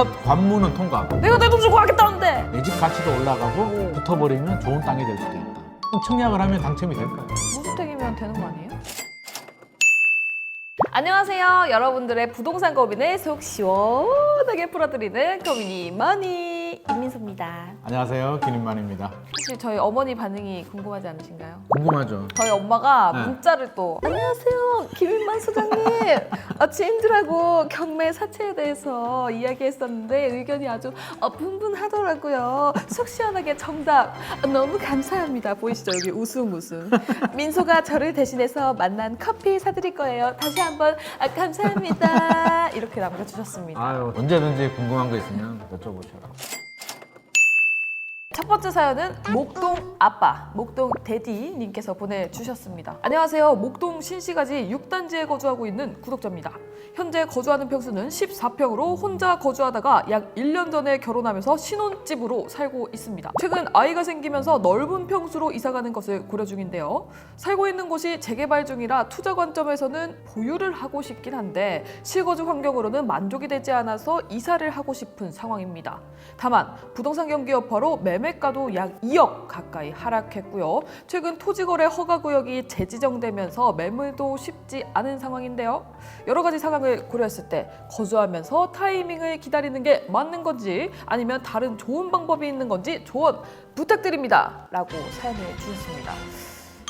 첫 관문은 통과. 내가 내 돈 주고 하겠다는데. 내 집 가치도 올라가고 붙어버리면 좋은 땅이 될 수도 있다. 그럼 청약을 하면 당첨이 될까요? 무주택이면 되는 거 아니에요? 안녕하세요. 여러분들의 부동산 고민을 속 시원하게 풀어드리는 고민이 머니 임민서입니다. 안녕하세요, 김인만입니다. 혹시 저희 어머니 반응이 궁금하지 않으신가요? 궁금하죠? 저희 엄마가 네. 문자를 또 안녕하세요 김인만 소장님, 지인들하고 경매 사채에 대해서 이야기했었는데 의견이 아주 분분하더라고요. 속 시원하게 정답 너무 감사합니다. 보이시죠? 여기 웃음 민소가 저를 대신해서 만난 커피 사드릴 거예요. 다시 한번 감사합니다. 이렇게 남겨주셨습니다. 아유, 언제든지 궁금한 거 있으면 여쭤보셔라. 첫 번째 사연은 목동 아빠, 목동 대디님께서 보내주셨습니다. 안녕하세요. 목동 신시가지 6단지에 거주하고 있는 구독자입니다. 현재 거주하는 평수는 14평으로 혼자 거주하다가 약 1년 전에 결혼하면서 신혼집으로 살고 있습니다. 최근 아이가 생기면서 넓은 평수로 이사가는 것을 고려 중인데요. 살고 있는 곳이 재개발 중이라 투자 관점에서는 보유를 하고 싶긴 한데 실거주 환경으로는 만족이 되지 않아서 이사를 하고 싶은 상황입니다. 다만 부동산 경기 여파로 매매가도 약 2억 가까이 하락했고요. 최근 토지거래 허가구역이 재지정되면서 매물도 쉽지 않은 상황인데요. 여러 가지 상황을 고려했을 때 거주하면서 타이밍을 기다리는 게 맞는 건지 아니면 다른 좋은 방법이 있는 건지 조언 부탁드립니다. 라고 사연을 주셨습니다.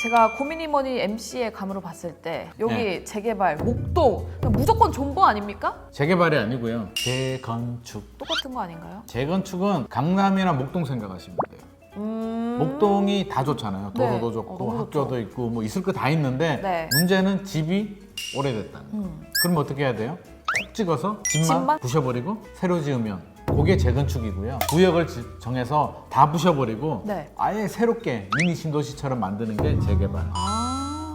제가 고민이 머니 MC의 감으로 봤을 때 여기 네. 재개발, 목동 무조건 좋은 거 아닙니까? 재개발이 아니고요. 재건축. 똑같은 거 아닌가요? 재건축은 강남이나 목동 생각하시면 돼요. 목동이 다 좋잖아요. 네. 도로도 좋고 너무 학교도 좋죠. 있고 뭐 있을 거 다 있는데 네. 문제는 집이 오래됐다는 거예요. 그럼 어떻게 해야 돼요? 콕 찍어서 집만 부셔버리고 새로 지으면 그게 재건축이고요. 구역을 정해서 다 부셔버리고 네. 아예 새롭게 미니 신도시처럼 만드는 게 재개발.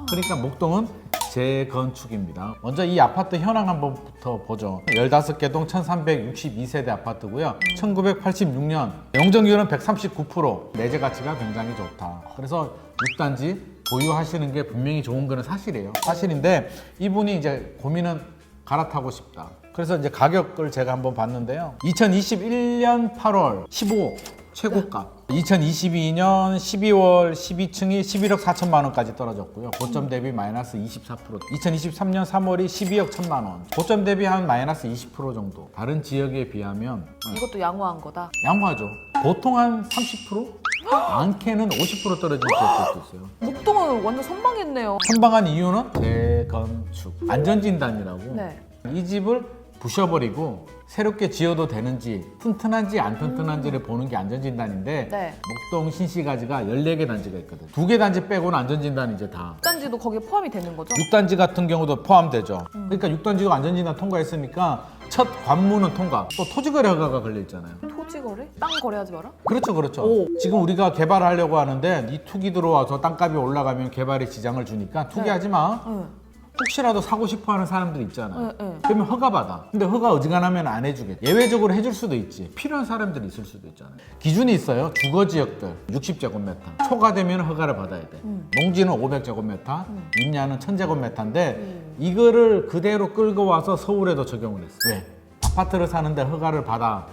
그러니까 목동은 재건축입니다. 먼저 이 아파트 현황 한번부터 보죠. 15개 동 1362세대 아파트고요. 1986년 용적률은 139%, 내재 가치가 굉장히 좋다. 그래서 6단지 보유하시는 게 분명히 좋은 거는 사실이에요. 사실인데 이분이 이제 고민은 갈아타고 싶다. 그래서 이제 가격을 제가 한번 봤는데요. 2021년 8월 15억 최고가. 2022년 12월 12층이 11억 4천만 원까지 떨어졌고요. 고점 대비 마이너스 24%. 2023년 3월이 12억 1천만 원. 고점 대비 한 마이너스 20% 정도. 다른 지역에 비하면 이것도 양호한 거다. 양호하죠. 보통 한 30%? 많게는 50% 떨어진 지역도 있어요. 목동은 완전 선방했네요. 선방한 이유는 재건축, 안전진단이라고. 네. 이 집을 부셔버리고 새롭게 지어도 되는지 튼튼한지 안 튼튼한지를 보는 게 안전진단인데 네. 목동 신시가지가 14개 단지가 있거든. 2개 단지 빼고는 안전진단이 이제 다. 6단지도 거기에 포함이 되는 거죠? 6단지 같은 경우도 포함되죠. 그러니까 6단지가 안전진단 통과했으니까 첫 관문은 통과. 또 토지거래 허가가 걸려 있잖아요. 토지거래? 땅 거래하지 마라? 그렇죠. 오. 지금 우리가 개발하려고 하는데 이 투기 들어와서 땅값이 올라가면 개발에 지장을 주니까 투기하지 마. 응. 혹시라도 사고 싶어 하는 사람들 있잖아요. 응. 그러면 허가 받아. 근데 허가 어지간하면 안 해주겠지. 예외적으로 해줄 수도 있지. 필요한 사람들이 있을 수도 있잖아요. 기준이 있어요. 주거 지역들 60제곱미터. 초과되면 허가를 받아야 돼. 농지는 500제곱미터, 임야는 1000제곱미터인데 이거를 그대로 끌고 와서 서울에도 적용을 했어. 왜? 아파트를 사는데 허가를 받아.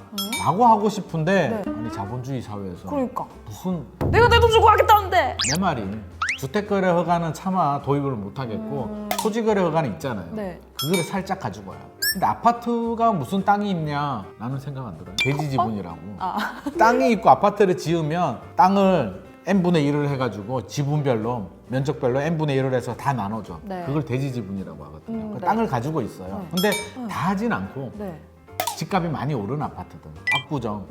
라고 하고 싶은데 아니 자본주의 사회에서 그러니까 무슨 내가 내 돈 주고 하겠다는데. 내 말이 주택거래 허가는 차마 도입을 못하겠고 토지거래 허가는 있잖아요. 네. 그거를 살짝 가지고 와요. 근데 아파트가 무슨 땅이 있냐? 나는 생각 안 들어요. 대지 지분이라고. 땅이 있고 아파트를 지으면 땅을 n분의 1을 해가지고 지분별로 면적별로 n분의 1을 해서 다 나눠줘. 네. 그걸 대지 지분이라고 하거든요. 네. 땅을 가지고 있어요. 근데 다 하진 않고 네. 집값이 많이 오른 아파트들. 압구정,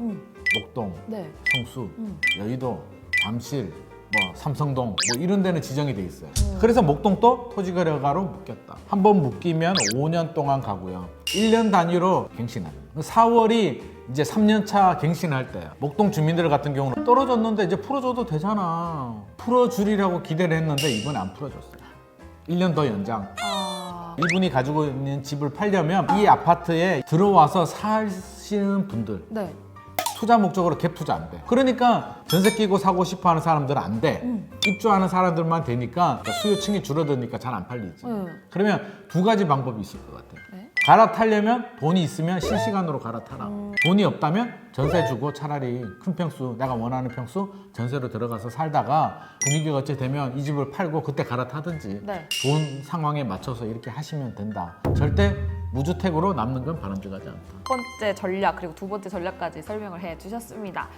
목동, 네. 성수, 여의도, 잠실, 뭐 삼성동 뭐 이런 데는 지정이 돼 있어요. 그래서 목동도 토지거래 허가로 묶였다. 한 번 묶이면 5년 동안 가고요. 1년 단위로 갱신하는. 4월이 이제 3년차 갱신할 때야. 목동 주민들 같은 경우는 떨어졌는데 이제 풀어줘도 되잖아. 풀어주리라고 기대를 했는데 이번에 안 풀어줬어요. 1년 더 연장. 이분이 가지고 있는 집을 팔려면 이 아파트에 들어와서 사시는 분들 네. 투자 목적으로 갭 투자 안 돼. 그러니까 전세 끼고 사고 싶어 하는 사람들은 안 돼. 입주하는 사람들만 되니까 수요층이 줄어드니까 잘 안 팔리지. 그러면 두 가지 방법이 있을 것 같아요. 네. 갈아타려면 돈이 있으면 실시간으로 갈아타라. 돈이 없다면 전세 주고 차라리 큰 평수, 내가 원하는 평수 전세로 들어가서 살다가 분위기가 어찌 되면 이 집을 팔고 그때 갈아타든지 네. 좋은 상황에 맞춰서 이렇게 하시면 된다. 절대 무주택으로 남는 건 바람직하지 않다. 첫 번째 전략 그리고 두 번째 전략까지 설명을 해주셨습니다.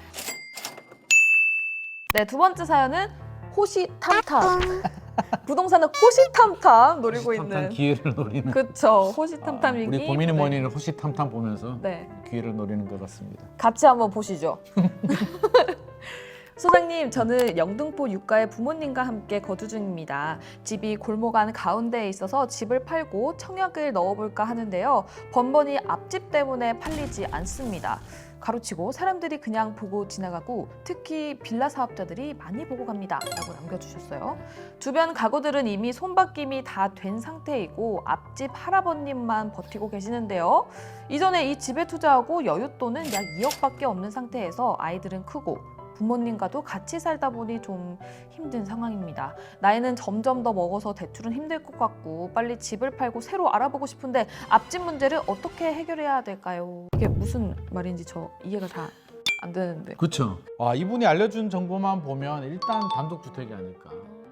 네, 두 번째 사연은 호시탐탐. 부동산은 호시탐탐 노리고 호시탐탐 있는. 기회를 노리는. 그쵸, 호시탐탐이기. 우리 고민이 뭐니를 호시탐탐 보면서 네, 기회를 노리는 것 같습니다. 같이 한번 보시죠. 소장님, 저는 영등포 육가의 부모님과 함께 거주 중입니다. 집이 골목 안 가운데에 있어서 집을 팔고 청약을 넣어볼까 하는데요. 번번이 앞집 때문에 팔리지 않습니다. 가로치고 사람들이 그냥 보고 지나가고 특히 빌라 사업자들이 많이 보고 갑니다. 라고 남겨주셨어요. 주변 가구들은 이미 손바뀜이 다 된 상태이고 앞집 할아버님만 버티고 계시는데요. 이전에 이 집에 투자하고 여윳돈은 약 2억밖에 없는 상태에서 아이들은 크고 부모님과도 같이 살다 보니 좀 힘든 상황입니다. 나이는 점점 더 먹어서 대출은 힘들 것 같고 빨리 집을 팔고 새로 알아보고 싶은데 앞집 문제를 어떻게 해결해야 될까요? 이게 무슨 말인지 저 이해가 다 안 되는데. 그렇죠. 이분이 알려준 정보만 보면 일단 단독주택이 아닐까.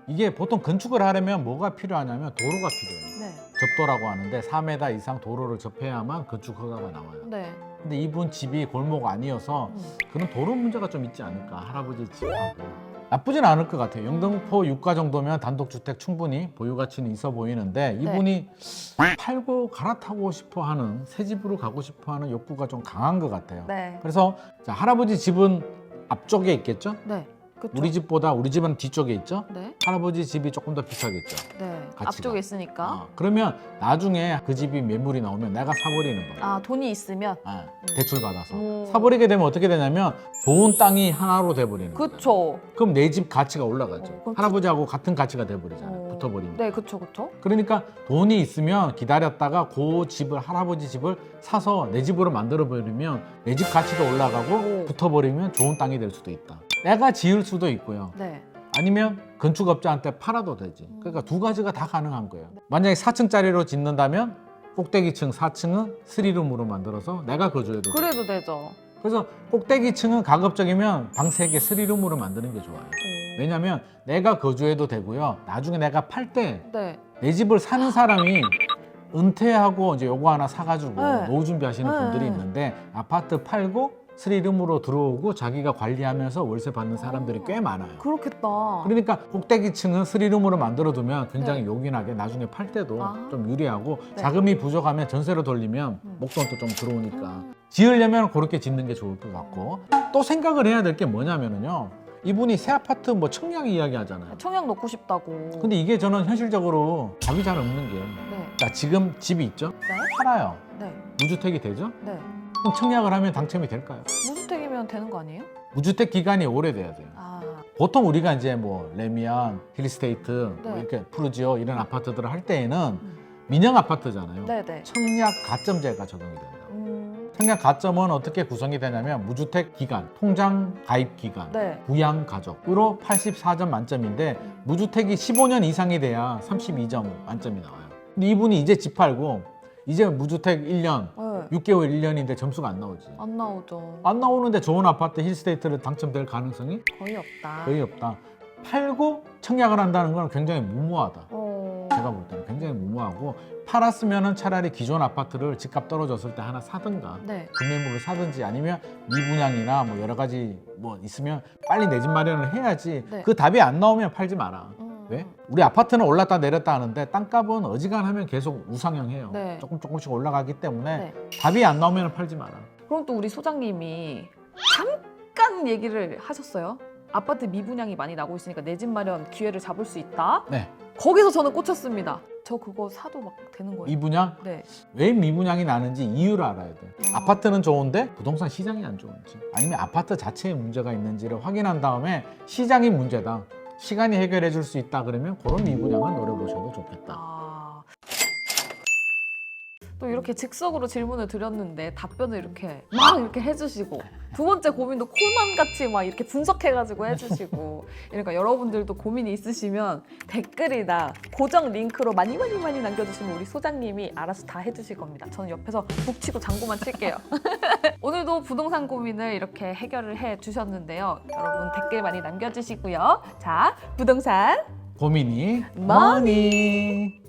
이게 보통 건축을 하려면 뭐가 필요하냐면 도로가 필요해요. 네. 접도라고 하는데 4m 이상 도로를 접해야만 건축 허가가 나와요. 네. 근데 이분 집이 골목 아니어서 그런 도로 문제가 좀 있지 않을까. 할아버지 집하고. 나쁘진 않을 것 같아요. 영등포 유가 정도면 단독주택 충분히 보유 가치는 있어 보이는데 이분이 팔고 갈아타고 싶어 하는, 새 집으로 가고 싶어 하는 욕구가 좀 강한 것 같아요. 네. 그래서 자, 할아버지 집은 앞쪽에 있겠죠? 네. 그쵸? 우리 집보다 우리 집은 뒤쪽에 있죠? 네. 할아버지 집이 조금 더 비싸겠죠? 네. 가치가. 앞쪽에 있으니까. 그러면 나중에 그 집이 매물이 나오면 내가 사버리는 거예요. 돈이 있으면. 대출 받아서 사버리게 되면 어떻게 되냐면 좋은 땅이 하나로 돼버리는 거예요. 그쵸. 그럼 내 집 가치가 올라가죠. 그럼 할아버지하고 같은 가치가 돼버리잖아요. 붙어버리면. 네, 그쵸, 그쵸. 그러니까 돈이 있으면 기다렸다가 그 집을, 할아버지 집을 사서 내 집으로 만들어 버리면 내 집 가치도 올라가고 붙어버리면 좋은 땅이 될 수도 있다. 내가 지을 수도 있고요. 네. 아니면 건축업자한테 팔아도 되지. 그러니까 두 가지가 다 가능한 거예요. 만약에 4층짜리로 짓는다면 꼭대기층 4층은 3룸으로 만들어서 내가 거주해도 돼요. 그래도 되죠. 그래서 꼭대기층은 가급적이면 방 3개 3룸으로 만드는 게 좋아요. 왜냐면 내가 거주해도 되고요. 나중에 내가 팔 때 내 네. 집을 사는 사람이 은퇴하고 이제 요거 하나 사가지고 네. 노후 준비하시는 네. 분들이 있는데 아파트 팔고 3룸으로 들어오고 자기가 관리하면서 월세 받는 사람들이 꽤 많아요. 그렇겠다. 그러니까 꼭대기층은 3룸으로 만들어두면 굉장히 요긴하게 나중에 팔 때도 좀 유리하고 네. 자금이 부족하면 전세로 돌리면 목돈도 좀 들어오니까 지으려면 그렇게 짓는 게 좋을 것 같고 또 생각을 해야 될 게 뭐냐면요. 이분이 새 아파트 뭐 청약 이야기 하잖아요. 청약 넣고 싶다고. 근데 이게 저는 현실적으로 답이 잘 없는 게 네. 자, 지금 집이 있죠? 네. 팔아요. 네. 무주택이 되죠? 네. 그럼 청약을 하면 당첨이 될까요? 무주택이면 되는 거 아니에요? 무주택 기간이 오래돼야 돼요. 보통 우리가 이제 뭐 레미안, 힐스테이트, 뭐 네. 이렇게 푸르지오 이런 아파트들을 할 때에는 민영 아파트잖아요. 네네. 청약 가점제가 적용이 된다. 청약 가점은 어떻게 구성이 되냐면 무주택 기간, 통장 가입 기간, 네. 부양 가족으로 84점 만점인데 무주택이 15년 이상이 돼야 32점 만점이 나와요. 근데 이분이 이제 집 팔고 이제 무주택 1년, 네. 6개월 1년인데 점수가 안 나오지. 안 나오죠. 안 나오는데 좋은 아파트 힐스테이트를 당첨될 가능성이 거의 없다. 거의 없다. 팔고 청약을 한다는 건 굉장히 무모하다. 제가 볼 때는 굉장히 무모하고 팔았으면 차라리 기존 아파트를 집값 떨어졌을 때 하나 사든가 네. 금매물을 사든지 아니면 미분양이나 뭐 여러 가지 뭐 있으면 빨리 내 집 마련을 해야지. 네. 그 답이 안 나오면 팔지 마라. 왜? 우리 아파트는 올랐다 내렸다 하는데 땅값은 어지간하면 계속 우상향해요. 네. 조금씩 올라가기 때문에 네. 답이 안 나오면 팔지 마라. 그럼 또 우리 소장님이 잠깐 얘기를 하셨어요. 아파트 미분양이 많이 나고 있으니까 내 집 마련 기회를 잡을 수 있다. 네. 거기서 저는 꽂혔습니다. 저 그거 사도 막 되는 거예요. 미분양? 네. 왜 미분양이 나는지 이유를 알아야 돼. 아파트는 좋은데 부동산 시장이 안 좋은지 아니면 아파트 자체에 문제가 있는지를 확인한 다음에 시장이 문제다. 시간이 해결해 줄 수 있다 그러면 그런 미분양을 노려보셔도 좋겠다. 또 이렇게 즉석으로 질문을 드렸는데 답변을 이렇게 막 이렇게 해주시고 두 번째 고민도 코난같이 막 이렇게 분석해가지고 해주시고 그러니까 여러분들도 고민이 있으시면 댓글이나 고정 링크로 많이 남겨주시면 우리 소장님이 알아서 다 해주실 겁니다. 저는 옆에서 북치고 장구만 칠게요. 오늘도 부동산 고민을 이렇게 해결을 해주셨는데요. 여러분 댓글 많이 남겨주시고요. 자, 부동산 고민이 머니. 머니.